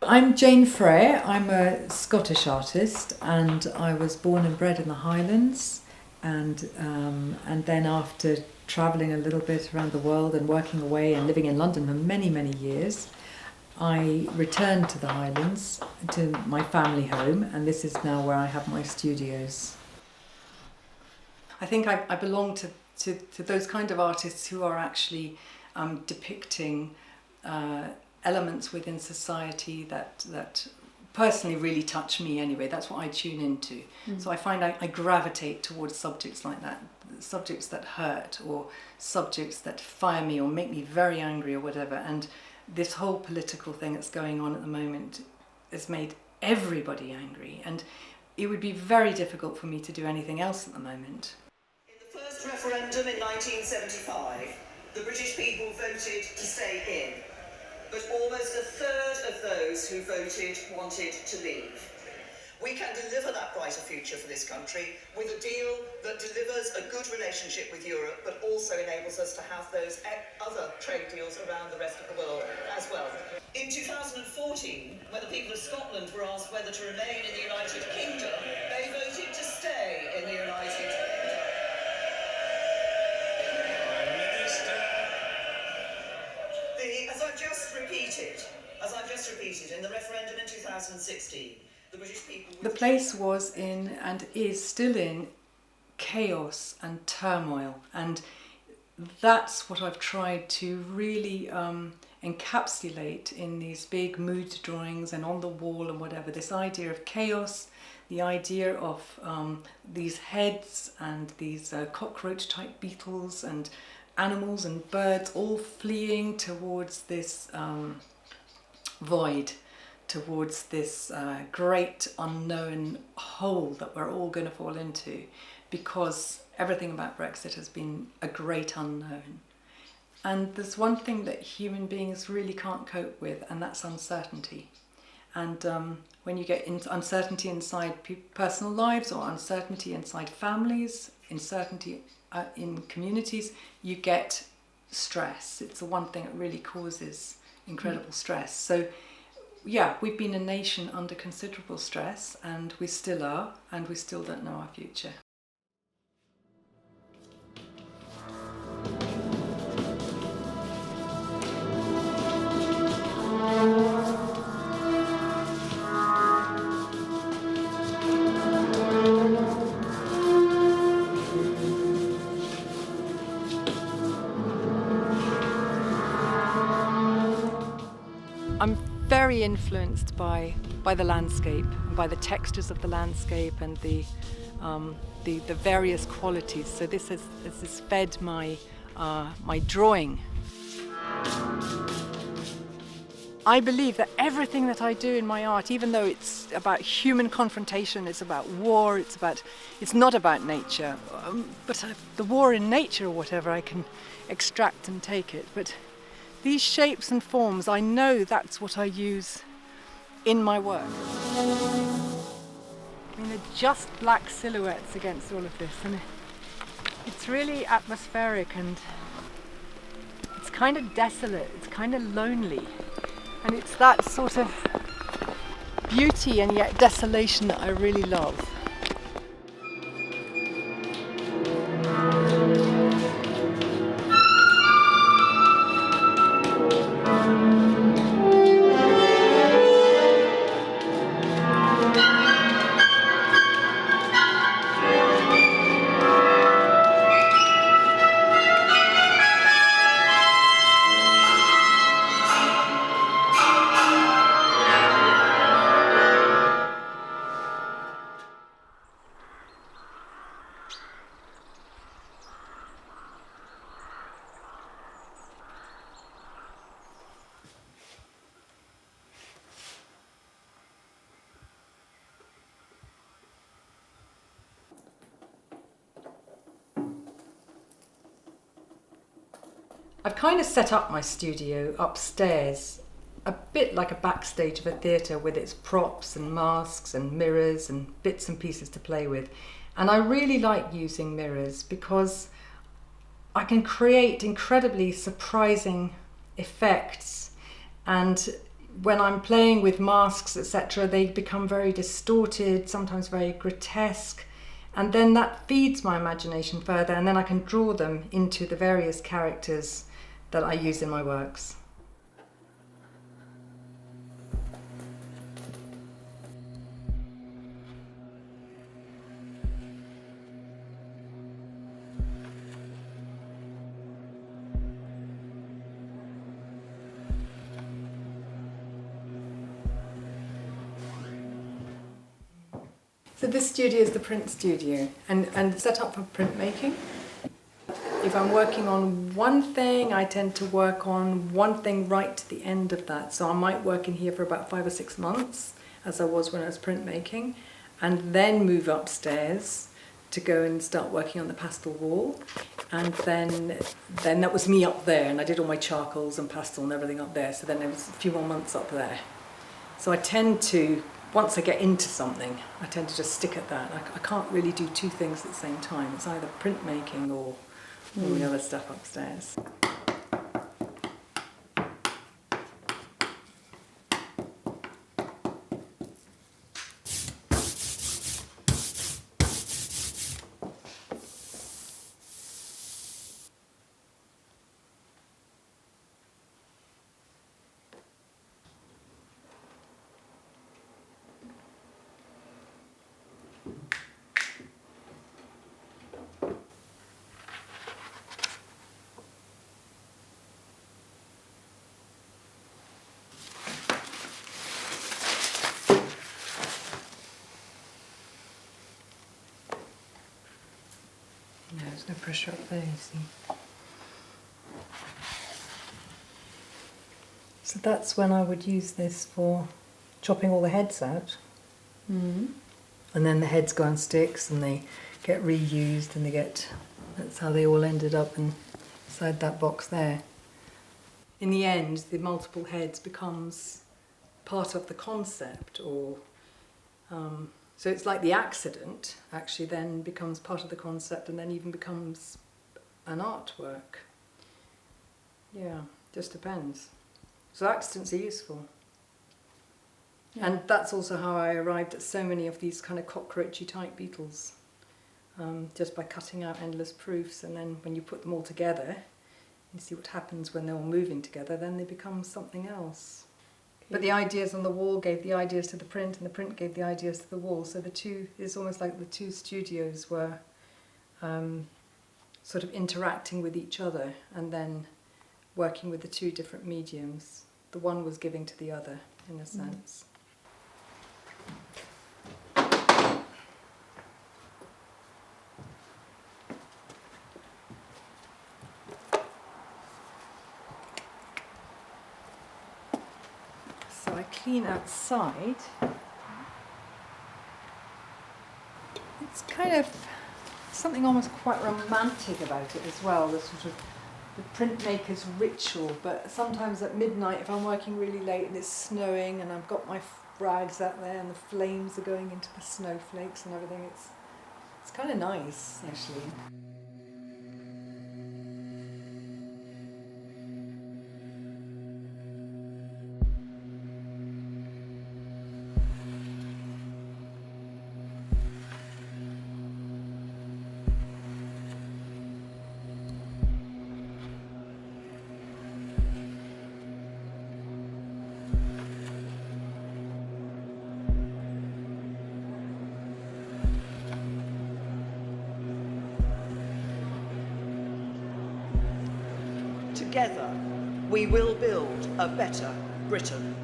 I'm Jane Frere. I'm a Scottish artist, and I was born and bred in the Highlands, and then after travelling a little bit around the world and working away and living in London for many, many years, I returned to the Highlands, to my family home, and this is now where I have my studios. I think I belong to those kind of artists who are actually depicting elements within society that personally really touch me anyway. That's what I tune into. So I find I gravitate towards subjects like that, subjects that hurt or subjects that fire me or make me very angry or whatever. And this whole political thing that's going on at the moment has made everybody angry, and it would be very difficult for me to do anything else at the moment. In the first referendum in 1975, the British people voted to stay in. But almost a third of those who voted wanted to leave. We can deliver that brighter future for this country with a deal that delivers a good relationship with Europe, but also enables us to have those other trade deals around the rest of the world as well. In 2014, when the people of Scotland were asked whether to remain in the United Kingdom, they voted to stay in the United Kingdom. As I've just repeated, in the referendum in 2016, the British people... The place was in, and is still in, chaos and turmoil, and that's what I've tried to really encapsulate in these big mood drawings and on the wall and whatever, this idea of chaos, the idea of these heads and these cockroach-type beetles and animals and birds all fleeing towards this void, towards this great unknown hole that we're all going to fall into, because everything about Brexit has been a great unknown. And there's one thing that human beings really can't cope with, and that's uncertainty. And when you get into uncertainty inside personal lives, or uncertainty inside families, uncertainty in communities, you get stress. It's the one thing that really causes incredible stress. So yeah, we've been a nation under considerable stress, and we still are, and we still don't know our future. I'm very influenced by the landscape, by the textures of the landscape and the various qualities. So this has fed my drawing. I believe that everything that I do in my art, even though it's about human confrontation, it's about war, it's not about nature, but the war in nature or whatever, I can extract and take it. But these shapes and forms, I know that's what I use in my work. I mean, they're just black silhouettes against all of this, and it's really atmospheric, and it's kind of desolate, it's kind of lonely, and it's that sort of beauty and yet desolation that I really love. I've kind of set up my studio upstairs, a bit like a backstage of a theatre, with its props and masks and mirrors and bits and pieces to play with. And I really like using mirrors because I can create incredibly surprising effects, and when I'm playing with masks, etc., they become very distorted, sometimes very grotesque, and then that feeds my imagination further, and then I can draw them into the various characters that I use in my works. So this studio is the print studio and set up for printmaking. If I'm working on one thing, I tend to work on one thing right to the end of that. So I might work in here for about 5 or 6 months, as I was when I was printmaking, and then move upstairs to go and start working on the pastel wall. And then that was me up there, and I did all my charcoals and pastel and everything up there. So then there was a few more months up there. So I tend to, once I get into something, I tend to just stick at that. I can't really do two things at the same time. It's either printmaking or all the other stuff upstairs. No, there's no pressure up there, you see. So that's when I would use this for chopping all the heads out. Mm-hmm. And then the heads go on sticks and they get reused and that's how they all ended up inside that box there. In the end, the multiple heads becomes part of the concept, or so it's like the accident actually then becomes part of the concept and then even becomes an artwork. Yeah, just depends. So accidents are useful. Yeah. And that's also how I arrived at so many of these kind of cockroachy type beetles, just by cutting out endless proofs, and then when you put them all together, you see what happens when they're all moving together, then they become something else. But the ideas on the wall gave the ideas to the print, and the print gave the ideas to the wall. So it's almost like the two studios were sort of interacting with each other and then working with the two different mediums. The one was giving to the other, in a sense. So I clean outside. It's kind of something almost quite romantic about it as well, the sort of the printmaker's ritual. But sometimes at midnight, if I'm working really late and it's snowing and I've got my rags out there and the flames are going into the snowflakes and everything, it's kind of nice, actually. Together, we will build a better Britain.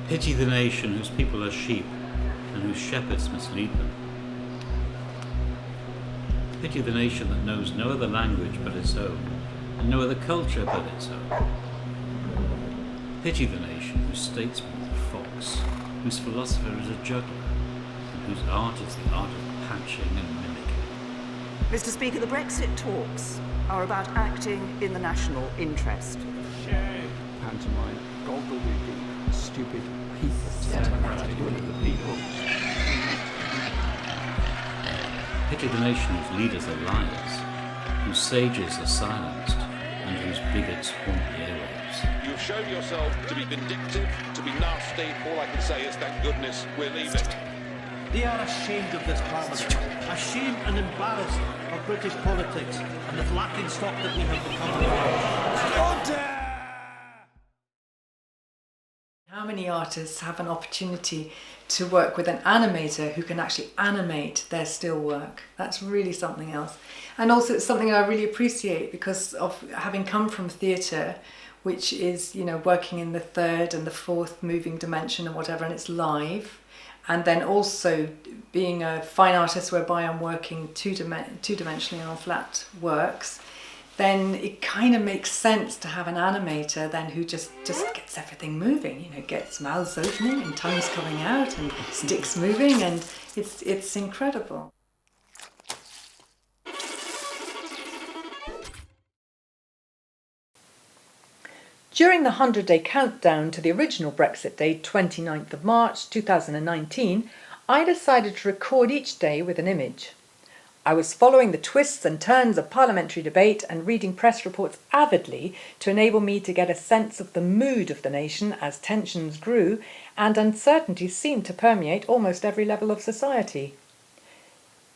Pity the nation whose people are sheep and whose shepherds mislead them. Pity the nation that knows no other language but its own, and no other culture but its own. Pity the nation whose statesman is a fox, whose philosopher is a juggler, and whose art is the art of patching and mimicking. Mr. Speaker, the Brexit talks are about acting in the national interest. Pantomime, gobbledygook, stupid people. Pity the nation whose leaders are liars, whose sages are silenced, and whose bigots haunt the airwaves. You've shown yourself to be vindictive, to be nasty. All I can say is thank goodness we're leaving. They are ashamed of this Parliament, ashamed and embarrassed of British politics and the laughing stock that we have become. How many artists have an opportunity to work with an animator who can actually animate their still work? That's really something else. And also it's something I really appreciate because of having come from theatre, which is, you know, working in the third and the fourth moving dimension or whatever, and it's live. And then also being a fine artist whereby I'm working two-dimensionally on flat works, then it kind of makes sense to have an animator then who just gets everything moving, you know, gets mouths opening and tongues coming out and sticks moving, and it's incredible. During the 100-day countdown to the original Brexit day, 29th of March 2019, I decided to record each day with an image. I was following the twists and turns of parliamentary debate and reading press reports avidly to enable me to get a sense of the mood of the nation as tensions grew and uncertainty seemed to permeate almost every level of society.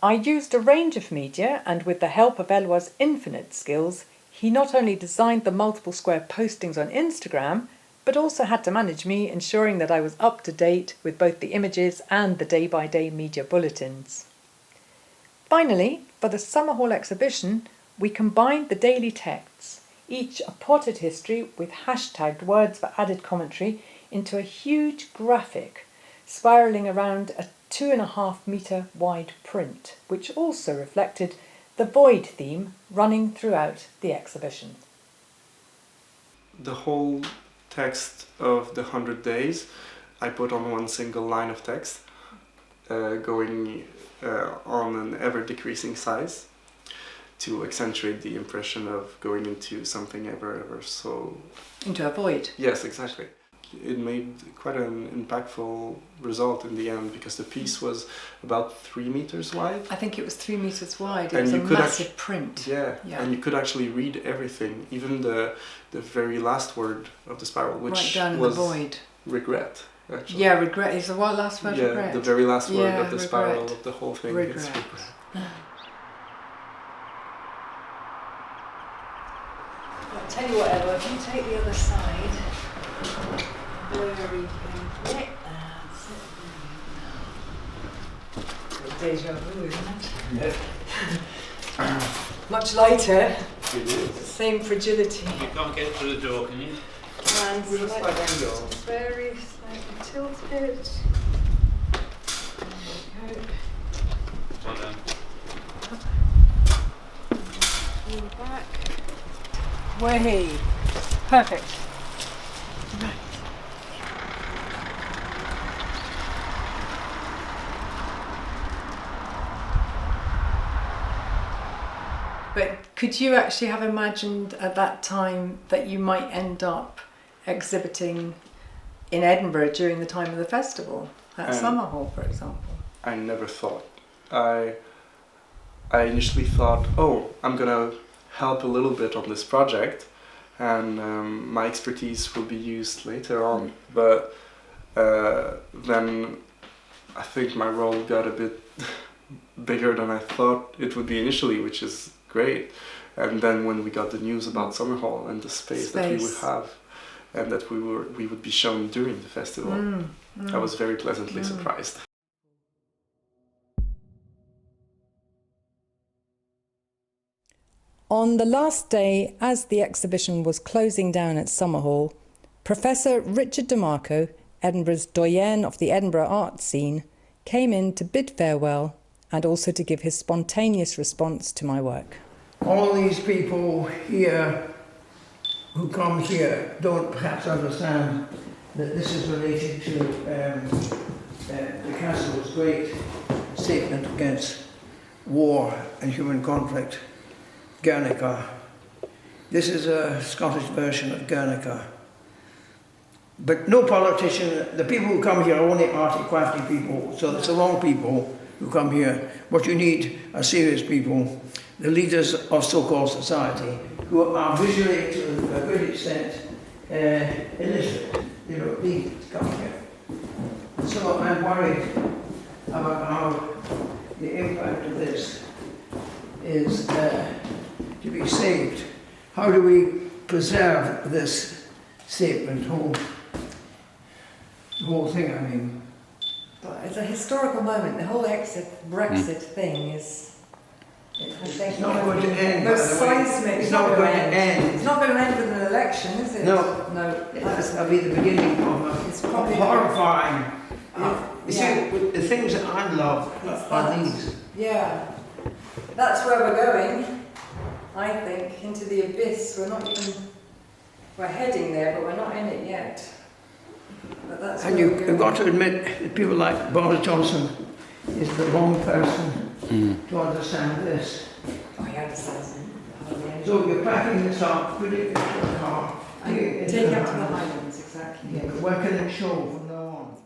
I used a range of media, and with the help of Elway's infinite skills, he not only designed the multiple square postings on Instagram, but also had to manage me, ensuring that I was up to date with both the images and the day-by-day media bulletins. Finally, for the Summer Hall exhibition, we combined the daily texts, each a potted history with hashtagged words for added commentary, into a huge graphic, spiralling around a 2.5 metre wide print, which also reflected the void theme running throughout the exhibition. The whole text of the 100 days I put on one single line of text, going on an ever-decreasing size to accentuate the impression of going into something ever so... Into a void. Yes, exactly. It made quite an impactful result in the end because the piece was about 3 meters wide. I think it was 3 meters wide. It And was a you could massive print. Yeah, and you could actually read everything, even the very last word of the spiral, which right down in was the void. Regret. Actually. Yeah, regret. Is the last word regret? Yeah, the very last word of the regret. spiral of the whole thing is regret. I'll tell you whatever, if you take the other side, very gently, that's it. Deja vu, isn't it? Yeah. Much lighter. It is. Same fragility. You can't get through the door, can you? And With a slight angle. very slightly tilted. There we go. Well done. Pull back. Way. Perfect. Right. But could you actually have imagined at that time that you might end up exhibiting in Edinburgh during the time of the festival, at Summer Hall, for example? I never thought. I initially thought, oh, I'm gonna help a little bit on this project, and my expertise will be used later on. But then I think my role got a bit bigger than I thought it would be initially, which is great. And then when we got the news about Summer Hall and the space that we would have, and that we would be shown during the festival, I was very pleasantly surprised. On the last day, as the exhibition was closing down at Summer Hall, Professor Richard DeMarco, Edinburgh's doyen of the Edinburgh art scene, came in to bid farewell and also to give his spontaneous response to my work. All these people here who come here don't perhaps understand that this is related to the Castle's great statement against war and human conflict, Guernica. This is a Scottish version of Guernica. But no politician, the people who come here are only arty-crafty people, so it's the wrong people who come here. What you need are serious people, the leaders of so-called society, who are visually, to a great extent, illiterate. You know, these come here. So I'm worried about how the impact of this is to be saved. How do we preserve this statement, the whole thing, I mean? But it's a historical moment. The whole Brexit thing is... It's not going to end, most seismic. It's not going to end. It's not going to end with an election, is it? No. No. That'll be the beginning of It's probably horrifying. You yeah. see, the things that I love are these. Yeah. That's where we're going, I think, into the abyss. We're heading there, but we're not in it yet. But that's And you've got to admit that people like Boris Johnson is the wrong person to understand this. Oh, he understands it. So you're packing this up, putting it into a car, Take it up to the Highlands, exactly. Yeah, but where can it show from now on?